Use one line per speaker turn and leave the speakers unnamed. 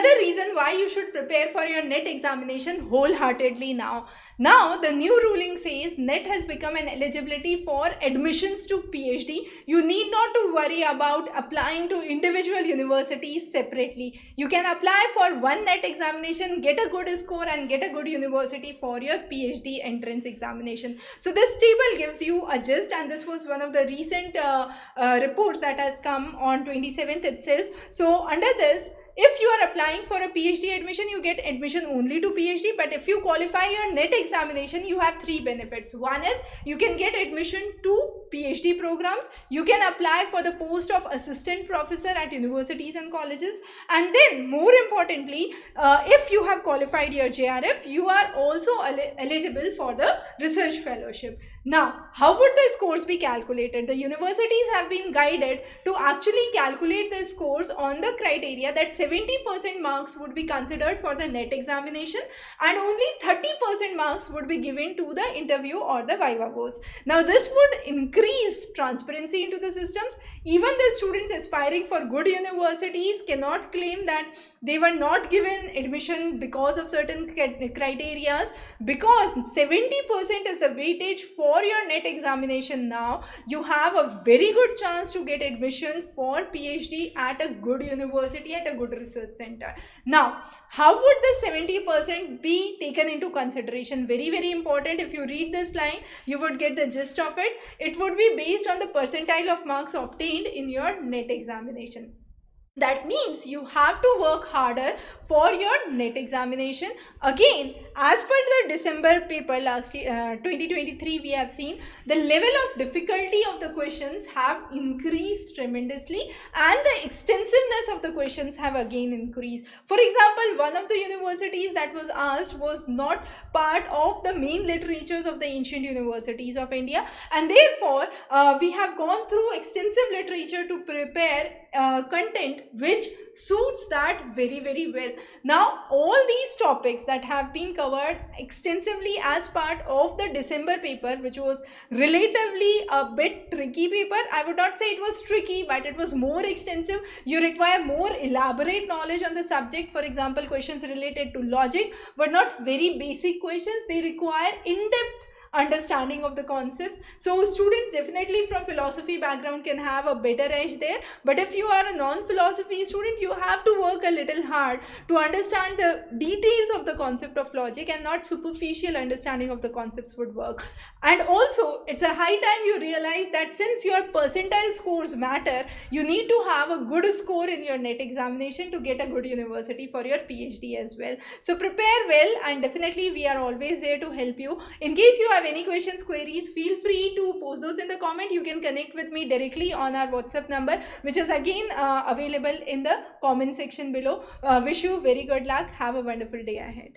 another reason why you should prepare for your NET examination wholeheartedly now. Now, the new ruling says NET has become an eligibility for admissions to PhD. You need not to worry about applying to individual universities separately. You can apply for one NET examination, get a good score, and get a good university for your PhD entrance examination. So this table gives you a gist, and this was one of the recent reports that has come on 27th itself. So under this, if you are applying for a PhD admission, you get admission only to PhD. But if you qualify your NET examination, you have three benefits. One is you can get admission to PhD programs. You can apply for the post of assistant professor at universities and colleges. And then more importantly, if you have qualified your JRF, you are also eligible for the research fellowship. Now, how would the scores be calculated? The universities have been guided to actually calculate the scores on the criteria that 70% marks would be considered for the NET examination and only 30% marks would be given to the interview or the viva voce. Now, this would increase transparency into the systems. Even the students aspiring for good universities cannot claim that they were not given admission because of certain criteria, because 70% is the weightage for your NET examination. Now you have a very good chance to get admission for PhD at a good university, at a good research center. Now, how would the 70% be taken into consideration? Very, very important. If you read this line, you would get the gist of it. It would be based on the percentile of marks obtained in your NET examination. That means you have to work harder for your NET examination. Again, as per the December paper last year, 2023, we have seen the level of difficulty of the questions have increased tremendously and the extensiveness of the questions have again increased. For example, one of the universities that was asked was not part of the main literatures of the ancient universities of India, and therefore we have gone through extensive literature to prepare content which suits that very, very well. Now, all these topics that have been covered extensively as part of the December paper, which was relatively a bit tricky paper. I would not say it was tricky, but it was more extensive. You require more elaborate knowledge on the subject. For example, questions related to logic were not very basic questions. They require in-depth understanding of the concepts. So students definitely from philosophy background can have a better edge there, but if you are a non-philosophy student, you have to work a little hard to understand the details of the concept of logic, and not superficial understanding of the concepts would work. And also, it's a high time you realize that since your percentile scores matter, you need to have a good score in your NET examination to get a good university for your PhD as well. So prepare well, and definitely we are always there to help you. In case you have any questions, queries, feel free to post those in the comment. You can connect with me directly on our WhatsApp number, which is again available in the comment section below. Wish you very good luck. Have a wonderful day ahead.